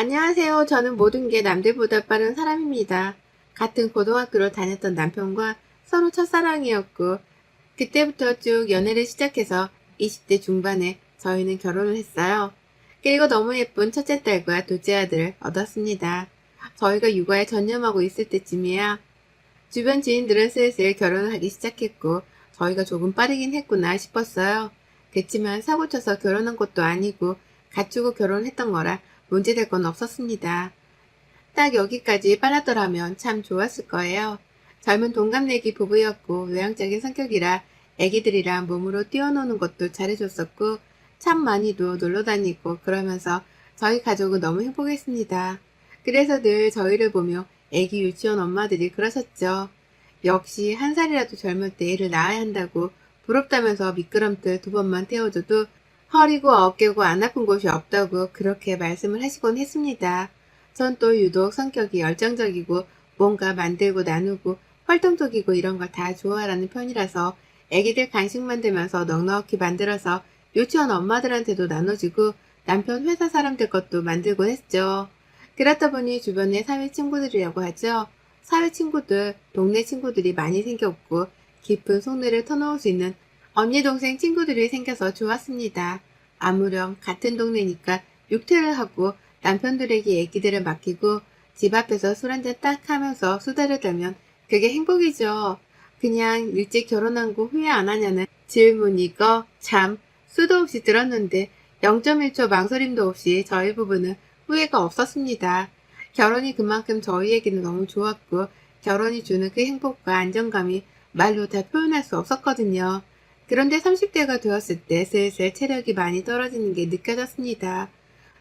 안녕하세요. 저는 모든 게 남들보다 빠른 사람입니다. 같은 고등학교를 다녔던 남편과 서로 첫사랑이었고, 그때부터 쭉 연애를 시작해서 20대 중반에 저희는 결혼을 했어요. 그리고 너무 예쁜 첫째 딸과 둘째 아들을 얻었습니다. 저희가 육아에 전념하고 있을 때쯤이야. 주변 지인들은 슬슬 결혼을 하기 시작했고, 저희가 조금 빠르긴 했구나 싶었어요. 그치만 사고쳐서 결혼한 것도 아니고, 갖추고 결혼했던 거라 문제될 건 없었습니다. 딱 여기까지 빨랐더라면 참 좋았을 거예요. 젊은 동갑내기 부부였고 외향적인 성격이라 애기들이랑 몸으로 뛰어노는 것도 잘해줬었고 참 많이도 놀러 다니고 그러면서 저희 가족은 너무 행복했습니다. 그래서 늘 저희를 보며 애기 유치원 엄마들이 그러셨죠. 역시 한 살이라도 젊을 때 애를 낳아야 한다고 부럽다면서 미끄럼틀 2번만 태워줘도 허리고 어깨고 안 아픈 곳이 없다고 그렇게 말씀을 하시곤 했습니다. 전 또 유독 성격이 열정적이고 뭔가 만들고 나누고 활동적이고 이런 걸 다 좋아하는 편이라서 애기들 간식 만들면서 넉넉히 만들어서 유치원 엄마들한테도 나눠주고 남편 회사 사람들 것도 만들곤 했죠. 그렇다 보니 주변에 사회 친구들이라고 하죠. 사회 친구들, 동네 친구들이 많이 생겼고 깊은 속내를 터놓을 수 있는 언니 동생 친구들이 생겨서 좋았습니다. 아무렴 같은 동네니까 육퇴를 하고 남편들에게 애기들을 맡기고 집 앞에서 술 한잔 딱 하면서 수다를 떨면 그게 행복이죠. 그냥 일찍 결혼한 거 후회 안 하냐는 질문이 이거 참 수도 없이 들었는데 0.1초 망설임도 없이 저희 부부는 후회가 없었습니다. 결혼이 그만큼 저희에게는 너무 좋았고 결혼이 주는 그 행복과 안정감이 말로 다 표현할 수 없었거든요. 그런데 30대가 되었을 때 슬슬 체력이 많이 떨어지는 게 느껴졌습니다.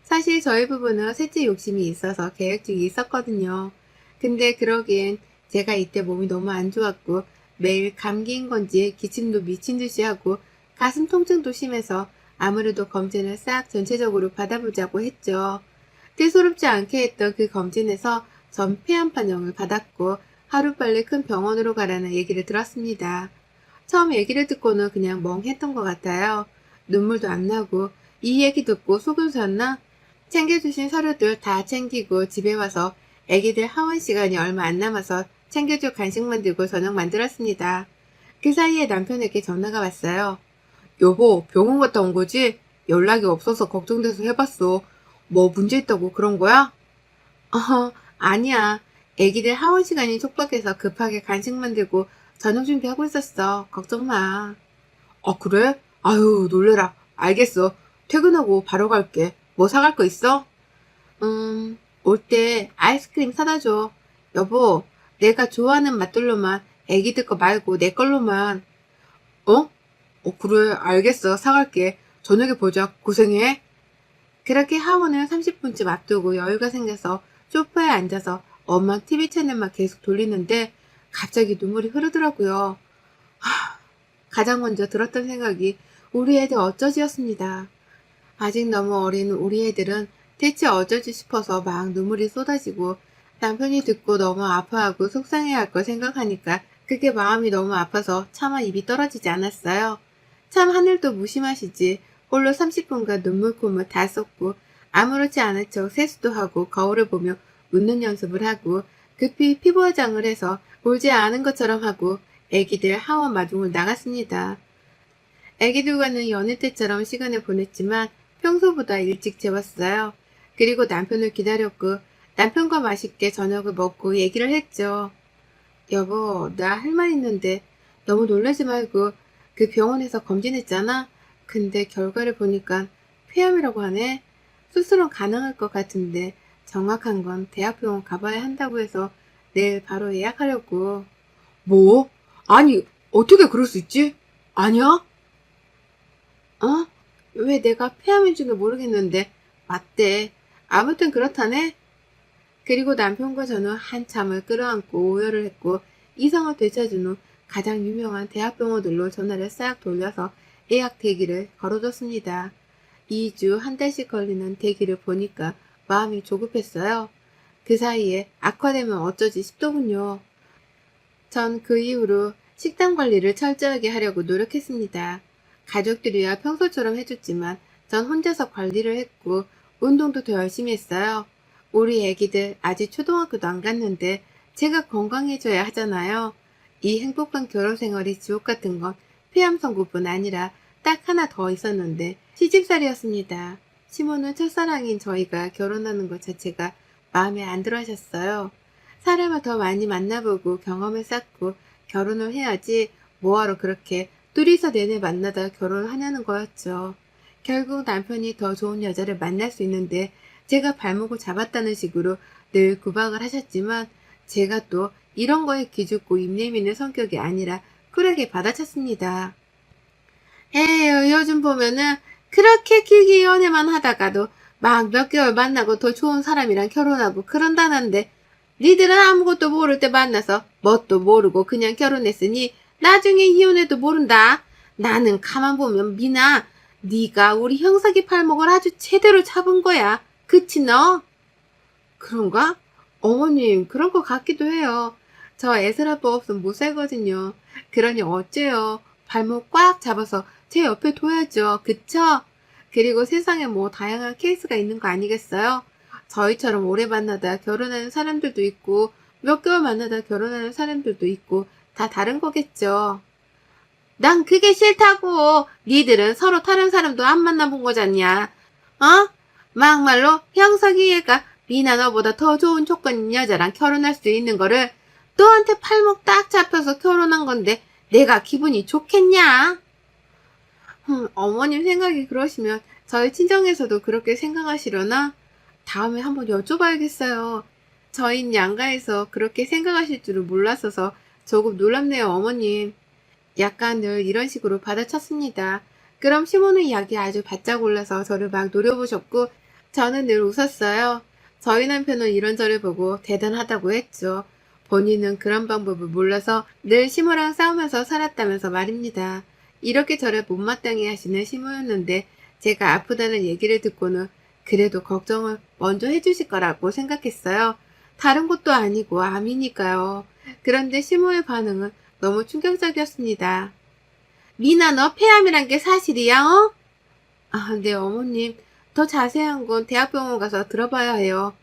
사실 저희 부부는 셋째 욕심이 있어서 계획중이 있었거든요. 근데 그러기엔 제가 이때 몸이 너무 안 좋았고 매일 감기인 건지 기침도 미친 듯이 하고 가슴 통증도 심해서 아무래도 검진을 싹 전체적으로 받아보자고 했죠. 대수롭지 않게 했던 그 검진에서 전 폐암 판정을 받았고 하루빨리 큰 병원으로 가라는 얘기를 들었습니다. 처음 얘기를 듣고는 그냥 멍했던 것 같아요. 눈물도 안 나고 이 얘기 듣고 속을 샀나? 챙겨주신 서류들 다 챙기고 집에 와서 애기들 하원 시간이 얼마 안 남아서 챙겨줄 간식 만들고 저녁 만들었습니다. 그 사이에 남편에게 전화가 왔어요. 여보, 병원 갔다 온 거지? 연락이 없어서 걱정돼서 해봤어. 뭐 문제 있다고 그런 거야? 아니야. 애기들 하원 시간이 촉박해서 급하게 간식 만들고 저녁 준비하고 있었어. 걱정 마. 아, 그래? 아유, 놀래라. 알겠어. 퇴근하고 바로 갈게. 뭐 사갈 거 있어? 올 때 아이스크림 사다 줘. 여보, 내가 좋아하는 맛들로만 애기들 거 말고 내 걸로만. 어? 그래. 알겠어. 사갈게. 저녁에 보자. 고생해. 그렇게 하원을 30분쯤 앞두고 여유가 생겨서 소파에 앉아서 엄마 TV 채널만 계속 돌리는데 갑자기 눈물이 흐르더라고요. 가장 먼저 들었던 생각이 우리 애들 어쩌지였습니다. 아직 너무 어린 우리 애들은 대체 어쩌지 싶어서 막 눈물이 쏟아지고 남편이 듣고 너무 아파하고 속상해할 걸 생각하니까 그게 마음이 너무 아파서 차마 입이 떨어지지 않았어요. 참 하늘도 무심하시지. 홀로 30분간 눈물콧물 다 쏟고 아무렇지 않은 척 세수도 하고 거울을 보며 웃는 연습을 하고 급히 피부 화장을 해서 울지 않은 것처럼 하고 애기들 하원 마중을 나갔습니다. 애기들과는 연애 때처럼 시간을 보냈지만 평소보다 일찍 재웠어요. 그리고 남편을 기다렸고 남편과 맛있게 저녁을 먹고 얘기를 했죠. 여보, 나 할 말 있는데 너무 놀라지 말고 그 병원에서 검진했잖아? 근데 결과를 보니까 폐암이라고 하네? 수술은 가능할 것 같은데 정확한 건 대학병원 가봐야 한다고 해서 내일 바로 예약하려고. 뭐? 아니, 어떻게 그럴 수 있지? 아니야? 어? 왜 내가 폐암인 줄도 모르겠는데. 맞대. 아무튼 그렇다네. 그리고 남편과 저는 한참을 끌어안고 오열을 했고 이성을 되찾은 후 가장 유명한 대학병원들로 전화를 싹 돌려서 예약 대기를 걸어줬습니다. 2주, 한 달씩 걸리는 대기를 보니까 마음이 조급했어요. 그 사이에 악화되면 어쩌지 싶더군요. 전 그 이후로 식단 관리를 철저하게 하려고 노력했습니다. 가족들이야 평소처럼 해줬지만 전 혼자서 관리를 했고 운동도 더 열심히 했어요. 우리 애기들 아직 초등학교도 안 갔는데 제가 건강해져야 하잖아요. 이 행복한 결혼 생활이 지옥 같은 건 폐암 선고뿐 아니라 딱 하나 더 있었는데 시집살이였습니다. 시모는 첫사랑인 저희가 결혼하는 것 자체가 마음에 안 들어 하셨어요. 사람을 더 많이 만나보고 경험을 쌓고 결혼을 해야지 뭐하러 그렇게 둘이서 내내 만나다 결혼을 하냐는 거였죠. 결국 남편이 더 좋은 여자를 만날 수 있는데 제가 발목을 잡았다는 식으로 늘 구박을 하셨지만 제가 또 이런 거에 기죽고 입 내미는 성격이 아니라 쿨하게 받아쳤습니다. 에휴, 요즘 보면은 그렇게 길게 연애만 하다가도 막 몇 개월 만나고 더 좋은 사람이랑 결혼하고 그런다는데 니들은 아무것도 모를 때 만나서 뭣도 모르고 그냥 결혼했으니 나중에 이혼해도 모른다. 나는 가만 보면 미나 네가 우리 형석이 팔목을 아주 제대로 잡은 거야. 그치 너? 그런가? 어머님 그런 것 같기도 해요. 저 애슬아빠 없으면 못 살거든요. 그러니 어째요. 발목 꽉 잡아서 제 옆에 둬야죠. 그쵸? 그리고 세상에 뭐 다양한 케이스가 있는 거 아니겠어요? 저희처럼 오래 만나다 결혼하는 사람들도 있고 몇 개월 만나다 결혼하는 사람들도 있고 다 다른 거겠죠. 난 그게 싫다고. 니들은 서로 다른 사람도 안 만나본 거잖냐. 어? 막말로 형석이 얘가 미나 너보다 더 좋은 조건인 여자랑 결혼할 수 있는 거를 너한테 팔목 딱 잡혀서 결혼한 건데 내가 기분이 좋겠냐? 어머님 생각이 그러시면 저희 친정에서도 그렇게 생각하시려나? 다음에 한번 여쭤봐야겠어요. 저희는 양가에서 그렇게 생각하실 줄은 몰랐어서 조금 놀랍네요, 어머님. 약간 늘 이런 식으로 받아쳤습니다. 그럼 시모는 이야기 아주 바짝 올라서 저를 막 노려보셨고 저는 늘 웃었어요. 저희 남편은 이런 저를 보고 대단하다고 했죠. 본인은 그런 방법을 몰라서 늘 시모랑 싸우면서 살았다면서 말입니다. 이렇게 저를 못마땅해 하시는 시모였는데 제가 아프다는 얘기를 듣고는 그래도 걱정을 먼저 해주실 거라고 생각했어요. 다른 것도 아니고 암이니까요. 그런데 시모의 반응은 너무 충격적이었습니다. 미나 너 폐암이란 게 사실이야 어? 아, 네 어머님. 더 자세한 건 대학병원 가서 들어봐야 해요.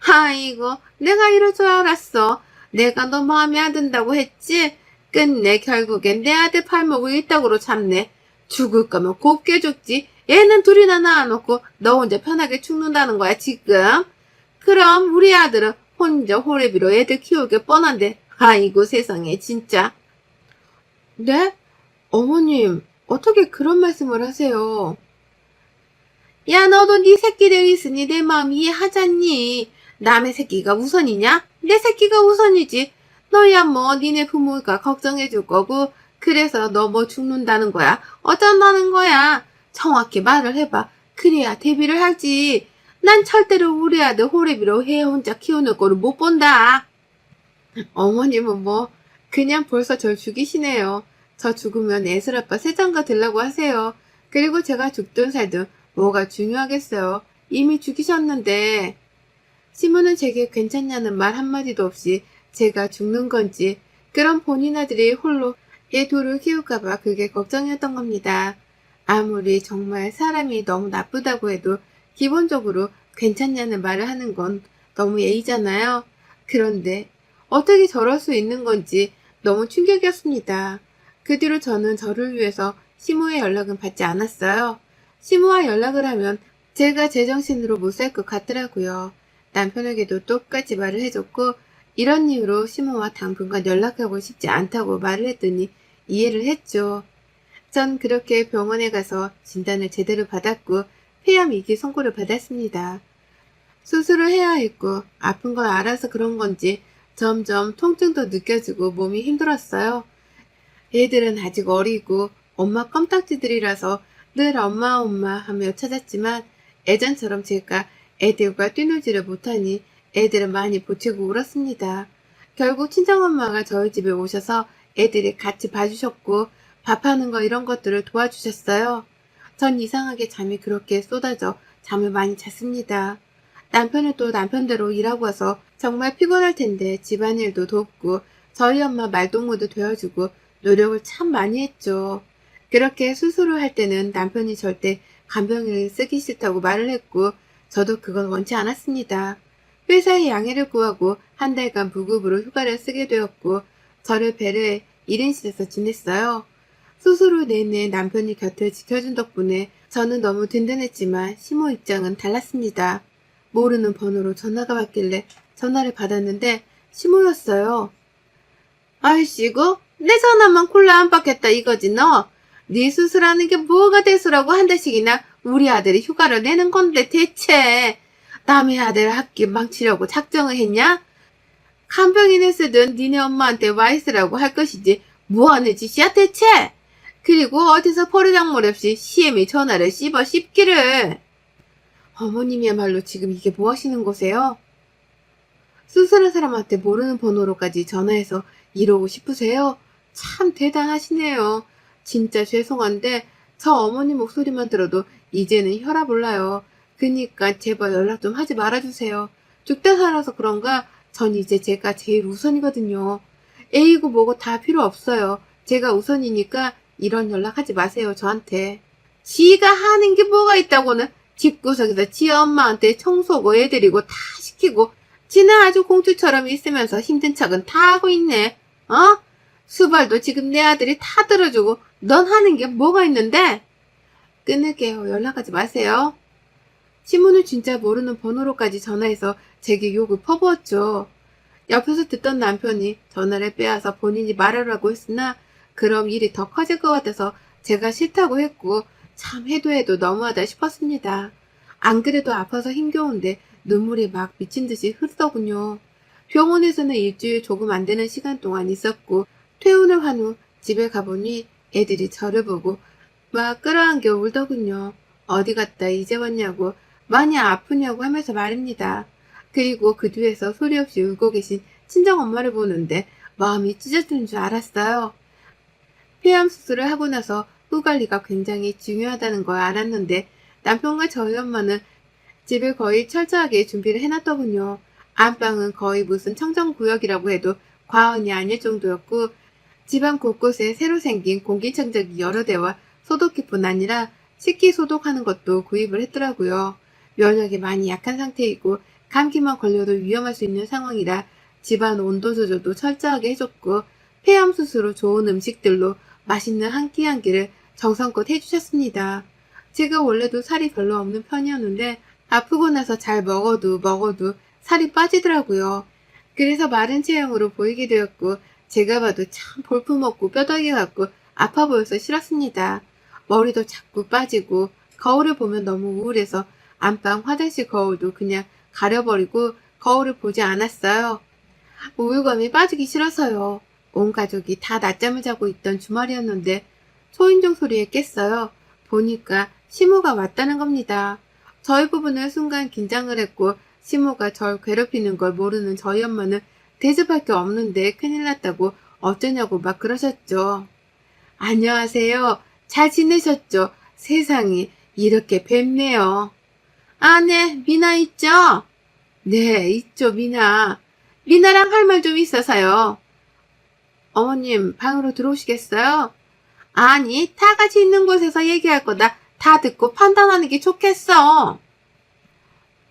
아이고 내가 이럴 줄 알았어. 내가 너 마음에 안 든다고 했지? 끝내 결국엔 내 아들 팔목을 일당으로 잡네. 죽을 거면 곱게 죽지. 얘는 둘이나 낳아놓고 너 혼자 편하게 죽는다는 거야 지금. 그럼 우리 아들은 혼자 호래비로 애들 키우게 뻔한데 아이고 세상에 진짜. 네? 어머님 어떻게 그런 말씀을 하세요? 야 너도 네 새끼들 있으니 내 마음 이해하잖니. 남의 새끼가 우선이냐? 내 새끼가 우선이지. 너야 뭐 니네 부모가 걱정해줄 거고 그래서 너 뭐 죽는다는 거야? 어쩐다는 거야? 정확히 말을 해봐. 그래야 대비를 하지. 난 절대로 우리 아들 호래비로 해 혼자 키우는 꼴을 못 본다. 어머님은 뭐 그냥 벌써 절 죽이시네요. 저 죽으면 애슬아빠 새장가 들라고 하세요. 그리고 제가 죽든 살든 뭐가 중요하겠어요. 이미 죽이셨는데. 시모는 제게 괜찮냐는 말 한마디도 없이 제가 죽는 건지 그럼 본인 아들이 홀로 얘 둘을 키울까봐 그게 걱정이었던 겁니다. 아무리 정말 사람이 너무 나쁘다고 해도 기본적으로 괜찮냐는 말을 하는 건 너무 예의잖아요. 그런데 어떻게 저럴 수 있는 건지 너무 충격이었습니다. 그 뒤로 저는 저를 위해서 시모의 연락은 받지 않았어요. 시모와 연락을 하면 제가 제정신으로 못 살 것 같더라고요. 남편에게도 똑같이 말을 해줬고 이런 이유로 시모와 당분간 연락하고 싶지 않다고 말을 했더니 이해를 했죠. 전 그렇게 병원에 가서 진단을 제대로 받았고 폐암 2기 선고를 받았습니다. 수술을 해야 했고 아픈 걸 알아서 그런 건지 점점 통증도 느껴지고 몸이 힘들었어요. 애들은 아직 어리고 엄마 껌딱지들이라서 늘 엄마 엄마 하며 찾았지만 예전처럼 제가 애들과 뛰놀지를 못하니 애들은 많이 보채고 울었습니다. 결국 친정엄마가 저희 집에 오셔서 애들이 같이 봐주셨고 밥하는 거 이런 것들을 도와주셨어요. 전 이상하게 잠이 그렇게 쏟아져 잠을 많이 잤습니다. 남편은 또 남편대로 일하고 와서 정말 피곤할 텐데 집안일도 돕고 저희 엄마 말동무도 되어주고 노력을 참 많이 했죠. 그렇게 수술을 할 때는 남편이 절대 간병인을 쓰기 싫다고 말을 했고 저도 그건 원치 않았습니다. 회사에 양해를 구하고 한 달간 무급으로 휴가를 쓰게 되었고 저를 배려해 1인실에서 지냈어요. 수술 후 내내 남편이 곁을 지켜준 덕분에 저는 너무 든든했지만 시모 입장은 달랐습니다. 모르는 번호로 전화가 왔길래 전화를 받았는데 시모였어요. 아이씨고 내 전화만 콜라 안 받겠다 이거지 너? 네 수술하는 게 뭐가 대수라고 한 달씩이나 우리 아들이 휴가를 내는 건데 대체 남의 아들 학기 망치려고 작정을 했냐? 간병인을 쓰든 니네 엄마한테 와 있으라고 할 것이지 뭐하는 짓이야 대체? 그리고 어디서 버르장머리 없이 CM이 전화를 씹기를. 어머님이야말로 지금 이게 뭐 하시는 거세요? 수술한 사람한테 모르는 번호로까지 전화해서 이러고 싶으세요? 참 대단하시네요. 진짜 죄송한데 저 어머니 목소리만 들어도 이제는 혈압 올라요. 그니까 제발 연락 좀 하지 말아주세요. 죽다 살아서 그런가 전 이제 제가 제일 우선이거든요. A고 뭐고 다 필요 없어요. 제가 우선이니까 이런 연락하지 마세요 저한테. 지가 하는 게 뭐가 있다고는 집구석에서 지 엄마한테 청소고 애들이고 다 시키고 지는 아주 공주처럼 있으면서 힘든 척은 다 하고 있네. 어? 수발도 지금 내 아들이 다 들어주고 넌 하는 게 뭐가 있는데? 끊을게요. 연락하지 마세요. 시모는 진짜 모르는 번호로까지 전화해서 제게 욕을 퍼부었죠. 옆에서 듣던 남편이 전화를 빼앗아 본인이 말하라고 했으나 그럼 일이 더 커질 것 같아서 제가 싫다고 했고 참 해도 너무하다 싶었습니다. 안 그래도 아파서 힘겨운데 눈물이 막 미친 듯이 흐르더군요. 병원에서는 일주일 조금 안 되는 시간 동안 있었고 퇴원을 한 후 집에 가보니 애들이 저를 보고 막 끌어안겨 울더군요. 어디 갔다 이제 왔냐고 많이 아프냐고 하면서 말입니다. 그리고 그 뒤에서 소리 없이 울고 계신 친정엄마를 보는데 마음이 찢어지는 줄 알았어요. 폐암 수술을 하고 나서 후 관리가 굉장히 중요하다는 걸 알았는데 남편과 저희 엄마는 집을 거의 철저하게 준비를 해놨더군요. 안방은 거의 무슨 청정구역이라고 해도 과언이 아닐 정도였고 집안 곳곳에 새로 생긴 공기청정기 여러 대와 소독기뿐 아니라 식기소독하는 것도 구입을 했더라고요. 면역이 많이 약한 상태이고 감기만 걸려도 위험할 수 있는 상황이라 집안 온도 조절도 철저하게 해줬고 폐암 수술 후 좋은 음식들로 맛있는 한 끼 한 끼를 정성껏 해주셨습니다. 제가 원래도 살이 별로 없는 편이었는데 아프고 나서 잘 먹어도 살이 빠지더라고요. 그래서 마른 체형으로 보이게 되었고 제가 봐도 참 볼품없고 뼈다귀 같고 아파 보여서 싫었습니다. 머리도 자꾸 빠지고 거울을 보면 너무 우울해서 안방 화장실 거울도 그냥 가려버리고 거울을 보지 않았어요. 우울감이 빠지기 싫어서요. 온 가족이 다 낮잠을 자고 있던 주말이었는데 초인종 소리에 깼어요. 보니까 시모가 왔다는 겁니다. 저희 부부는 순간 긴장을 했고 시모가 절 괴롭히는 걸 모르는 저희 엄마는 대접할 게 없는데 큰일 났다고 어쩌냐고 막 그러셨죠. 안녕하세요. 잘 지내셨죠? 세상이 이렇게 뵙네요. 아, 네, 미나 있죠? 네, 있죠, 미나. 미나랑 할 말 좀 있어서요. 어머님, 방으로 들어오시겠어요? 아니, 다 같이 있는 곳에서 얘기할 거다. 다 듣고 판단하는 게 좋겠어.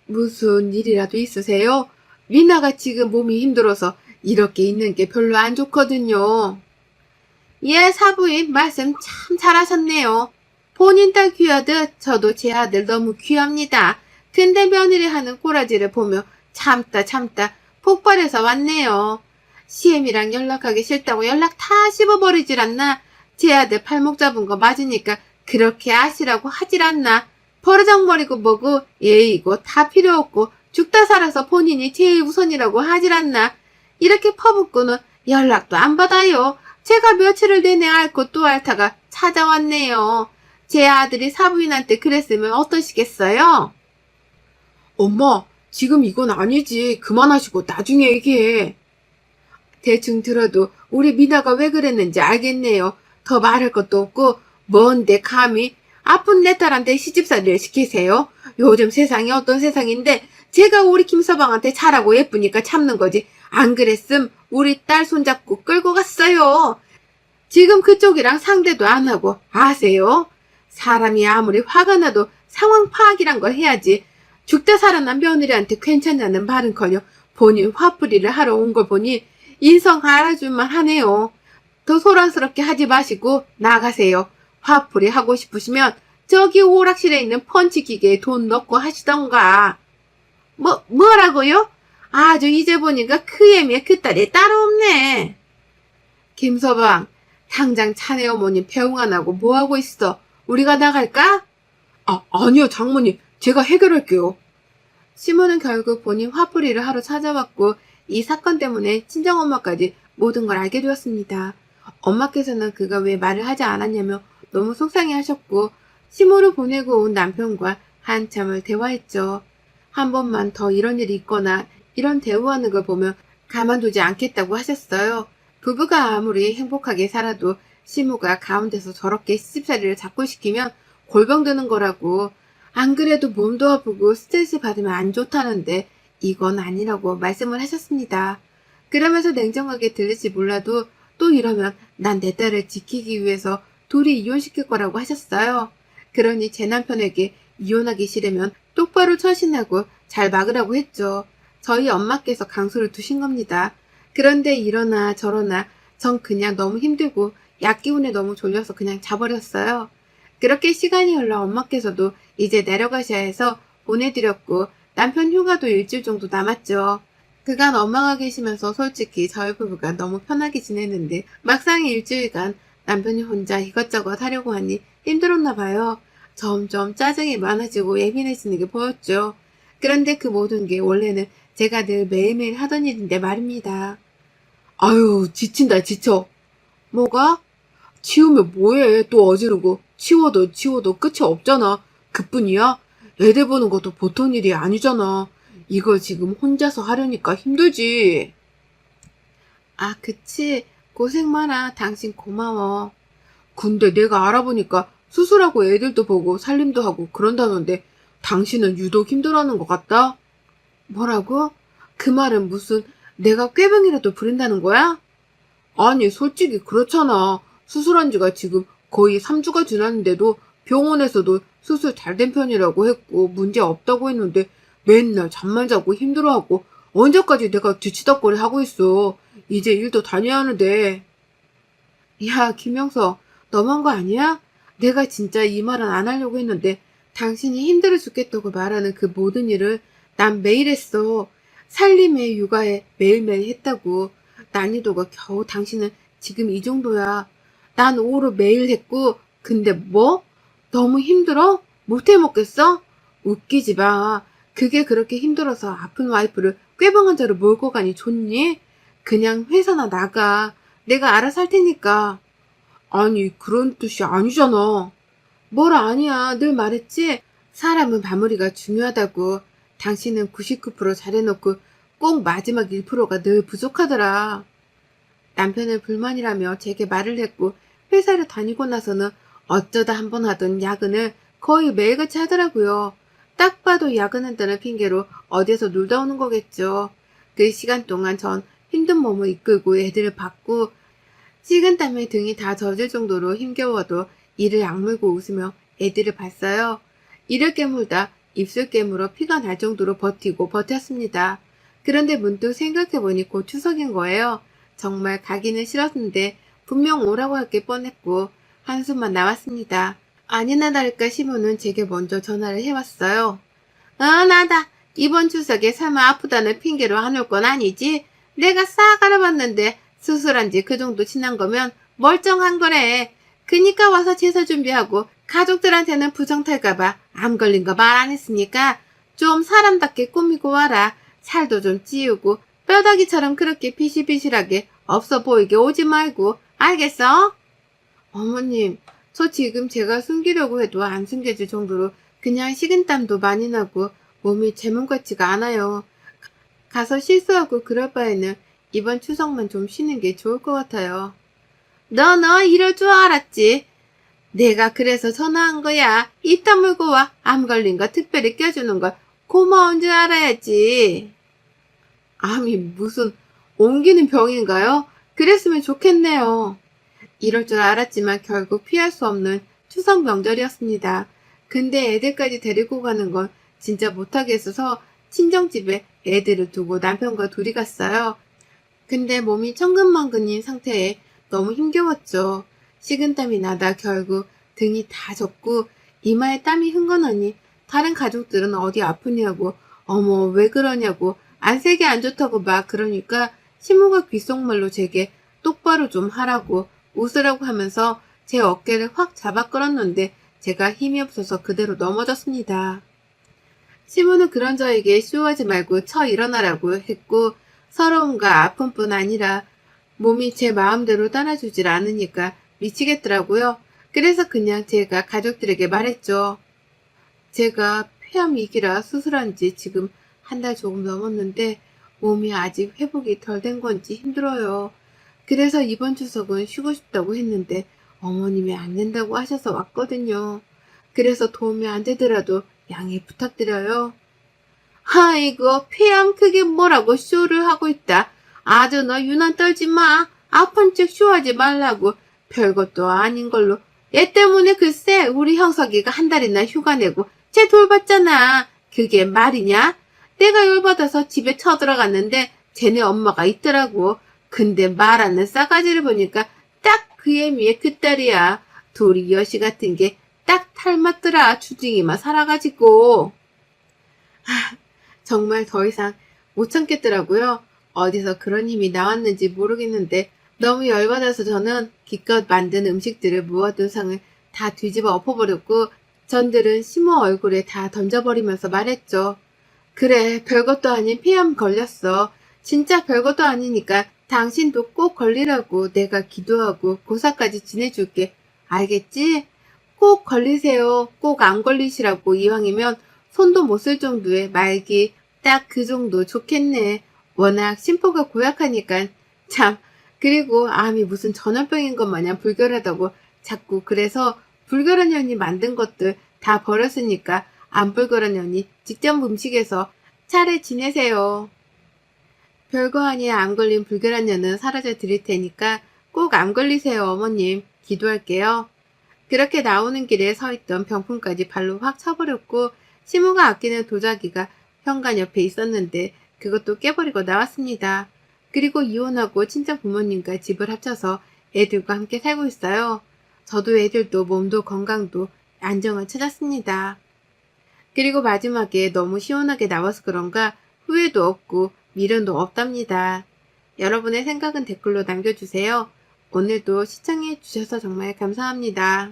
무슨 일이라도 있으세요? 미나가 지금 몸이 힘들어서 이렇게 있는 게 별로 안 좋거든요. 예, 사부인 말씀 참 잘하셨네요. 본인 딸 귀하듯 저도 제 아들 너무 귀합니다. 근데 며느리 하는 꼬라지를 보며 참다 폭발해서 왔네요. CM이랑 연락하기 싫다고 연락 다 씹어버리질 않나? 제 아들 팔목 잡은 거 맞으니까 그렇게 아시라고 하질 않나? 버르장머리고 뭐고 예의고 다 필요 없고 죽다 살아서 본인이 제일 우선이라고 하질 않나? 이렇게 퍼붓고는 연락도 안 받아요. 제가 며칠을 내내 앓고 또 앓다가 찾아왔네요. 제 아들이 사부인한테 그랬으면 어떠시겠어요? 엄마, 지금 이건 아니지. 그만하시고 나중에 얘기해. 대충 들어도 우리 미나가 왜 그랬는지 알겠네요. 더 말할 것도 없고 뭔데 감히 아픈 내 딸한테 시집살이를 시키세요? 요즘 세상이 어떤 세상인데 제가 우리 김서방한테 잘하고 예쁘니까 참는 거지. 안 그랬음 우리 딸 손잡고 끌고 갔어요. 지금 그쪽이랑 상대도 안 하고 아세요? 사람이 아무리 화가 나도 상황 파악이란 걸 해야지. 죽다 살아난 며느리한테 괜찮냐는 말은커녕 본인 화풀이를 하러 온 걸 보니 인성 알아줄만 하네요. 더 소란스럽게 하지 마시고 나가세요. 화풀이 하고 싶으시면 저기 오락실에 있는 펀치 기계에 돈 넣고 하시던가. 뭐라고요? 아주 이제 보니까 그 애미에 그 딸이 따로 없네. 김서방, 당장 자네 어머니 배웅 안 하고 뭐하고 있어? 우리가 나갈까? 아니요, 장모님. 제가 해결할게요. 시모는 결국 본인 화풀이를 하러 찾아왔고 이 사건 때문에 친정엄마까지 모든 걸 알게 되었습니다. 엄마께서는 그가 왜 말을 하지 않았냐며 너무 속상해 하셨고 시모를 보내고 온 남편과 한참을 대화했죠. 한 번만 더 이런 일이 있거나 이런 대우하는 걸 보면 가만두지 않겠다고 하셨어요. 부부가 아무리 행복하게 살아도 시모가 가운데서 저렇게 시집살이를 자꾸 시키면 골병 드는 거라고. 안 그래도 몸도 아프고 스트레스 받으면 안 좋다는데 이건 아니라고 말씀을 하셨습니다. 그러면서 냉정하게 들릴지 몰라도 또 이러면 난 내 딸을 지키기 위해서 둘이 이혼시킬 거라고 하셨어요. 그러니 제 남편에게 이혼하기 싫으면 똑바로 처신하고 잘 막으라고 했죠. 저희 엄마께서 강수를 두신 겁니다. 그런데 이러나 저러나 전 그냥 너무 힘들고 약 기운에 너무 졸려서 그냥 자버렸어요. 그렇게 시간이 흘러 엄마께서도 이제 내려가셔야 해서 보내드렸고 남편 휴가도 일주일 정도 남았죠. 그간 엄마가 계시면서 솔직히 저희 부부가 너무 편하게 지냈는데 막상 일주일간 남편이 혼자 이것저것 하려고 하니 힘들었나 봐요. 점점 짜증이 많아지고 예민해지는 게 보였죠. 그런데 그 모든 게 원래는 제가 늘 매일매일 하던 일인데 말입니다. 아유, 지친다, 지쳐. 뭐가? 치우면 뭐해? 또 어지르고. 치워도 끝이 없잖아. 그뿐이야? 애들 보는 것도 보통 일이 아니잖아. 이걸 지금 혼자서 하려니까 힘들지. 아, 그치. 고생 많아. 당신 고마워. 근데 내가 알아보니까 수술하고 애들도 보고 살림도 하고 그런다던데 당신은 유독 힘들어하는 것 같다? 뭐라고? 그 말은 무슨 내가 꾀병이라도 부린다는 거야? 아니, 솔직히 그렇잖아. 수술한 지가 지금 거의 3주가 지났는데도 병원에서도 수술 잘 된 편이라고 했고 문제 없다고 했는데 맨날 잠만 자고 힘들어하고 언제까지 내가 뒤치다꺼리 하고 있어. 이제 일도 다녀야 하는데. 야, 김영석, 너무한 거 아니야? 내가 진짜 이 말은 안 하려고 했는데 당신이 힘들어 죽겠다고 말하는 그 모든 일을 난 매일 했어. 살림에 육아에 매일매일 했다고. 난이도가 겨우 당신은 지금 이 정도야. 난 오로 매일 했고 근데 뭐? 너무 힘들어? 못 해먹겠어? 웃기지 마. 그게 그렇게 힘들어서 아픈 와이프를 꾀병 환자로 몰고 가니 좋니? 그냥 회사나 나가. 내가 알아서 할 테니까. 아니, 그런 뜻이 아니잖아. 뭘 아니야. 늘 말했지? 사람은 마무리가 중요하다고. 당신은 99% 잘해놓고 꼭 마지막 1%가 늘 부족하더라. 남편은 불만이라며 제게 말을 했고 회사를 다니고 나서는 어쩌다 한번 하던 야근을 거의 매일같이 하더라고요. 딱 봐도 야근한다는 핑계로 어디에서 놀다 오는 거겠죠. 그 시간 동안 전 힘든 몸을 이끌고 애들을 받고 식은땀에 등이 다 젖을 정도로 힘겨워도 이를 악물고 웃으며 애들을 봤어요. 이를 깨물다 입술 깨물어 피가 날 정도로 버티고 버텼습니다. 그런데 문득 생각해보니 곧 추석인 거예요. 정말 가기는 싫었는데 분명 오라고 할 게 뻔했고 한숨만 나왔습니다. 아니나 다를까 시모는 제게 먼저 전화를 해왔어요. 나다. 이번 추석에 설마 아프다는 핑계로 안 올 건 아니지? 내가 싹 알아봤는데 수술한 지 그 정도 지난 거면 멀쩡한 거래. 그니까 와서 제사 준비하고 가족들한테는 부정 탈까봐 암 걸린 거 말 안 했으니까 좀 사람답게 꾸미고 와라. 살도 좀 찌우고 뼈다귀처럼 그렇게 비실비실하게 없어 보이게 오지 말고 알겠어? 어머님, 저 지금 제가 숨기려고 해도 안 숨겨질 정도로 그냥 식은땀도 많이 나고 몸이 제 몸 같지가 않아요. 가서 실수하고 그럴 바에는 이번 추석만 좀 쉬는 게 좋을 것 같아요. 너 이럴 줄 알았지? 내가 그래서 전화한 거야. 입 다물고 와. 암 걸린 거 특별히 껴주는 걸 고마운 줄 알아야지. 암이 무슨 옮기는 병인가요? 그랬으면 좋겠네요. 이럴 줄 알았지만 결국 피할 수 없는 추석 명절이었습니다. 근데 애들까지 데리고 가는 건 진짜 못하겠어서 친정집에 애들을 두고 남편과 둘이 갔어요. 근데 몸이 천근만근인 상태에 너무 힘겨웠죠. 식은땀이 나다 결국 등이 다 젖고 이마에 땀이 흥건하니 다른 가족들은 어디 아프냐고, 어머 왜 그러냐고, 안색이 안 좋다고 막 그러니까 시모가 귓속말로 제게 똑바로 좀 하라고 웃으라고 하면서 제 어깨를 확 잡아 끌었는데 제가 힘이 없어서 그대로 넘어졌습니다. 시모는 그런 저에게 쇼하지 말고 쳐 일어나라고 했고, 서러움과 아픔뿐 아니라 몸이 제 마음대로 따라주질 않으니까 미치겠더라고요. 그래서 그냥 제가 가족들에게 말했죠. 제가 폐암위기라 수술한 지 지금 한 달 조금 넘었는데 몸이 아직 회복이 덜 된 건지 힘들어요. 그래서 이번 추석은 쉬고 싶다고 했는데 어머님이 안 된다고 하셔서 왔거든요. 그래서 도움이 안 되더라도 양해 부탁드려요. 아이고, 폐암 그게 뭐라고 쇼를 하고 있다. 아주 너 유난 떨지 마. 아픈 척 쇼하지 말라고. 별것도 아닌 걸로. 얘 때문에 글쎄 우리 형석이가 한 달이나 휴가 내고 쟤 돌봤잖아. 그게 말이냐? 내가 열받아서 집에 쳐들어갔는데 쟤네 엄마가 있더라고. 근데 말하는 싸가지를 보니까 딱 그 애미의 그 딸이야. 둘이 여시 같은 게 딱 닮았더라. 주둥이만 살아가지고. 정말 더 이상 못 참겠더라고요. 어디서 그런 힘이 나왔는지 모르겠는데 너무 열받아서 저는 기껏 만든 음식들을 모아둔 상을 다 뒤집어 엎어버렸고 전들은 시모 얼굴에 다 던져버리면서 말했죠. 그래, 별것도 아닌 폐암 걸렸어. 진짜 별것도 아니니까 당신도 꼭 걸리라고 내가 기도하고 고사까지 지내줄게. 알겠지? 꼭 걸리세요. 꼭 안 걸리시라고 이왕이면 손도 못 쓸 정도의 말기 딱 그 정도 좋겠네. 워낙 심포가 고약하니까. 참, 그리고 암이 무슨 전염병인 것 마냥 불결하다고 자꾸 그래서 불결한 년이 만든 것들 다 버렸으니까 안 불결한 년이 직접 음식에서 차례 지내세요. 별거 아니야 안 걸린 불결한 년은 사라져 드릴 테니까 꼭 안 걸리세요 어머님. 기도할게요. 그렇게 나오는 길에 서 있던 병풍까지 발로 확 차버렸고 시모가 아끼는 도자기가 현관 옆에 있었는데 그것도 깨버리고 나왔습니다. 그리고 이혼하고 친정 부모님과 집을 합쳐서 애들과 함께 살고 있어요. 저도 애들도 몸도 건강도 안정을 찾았습니다. 그리고 마지막에 너무 시원하게 나와서 그런가 후회도 없고 미련도 없답니다. 여러분의 생각은 댓글로 남겨주세요. 오늘도 시청해 주셔서 정말 감사합니다.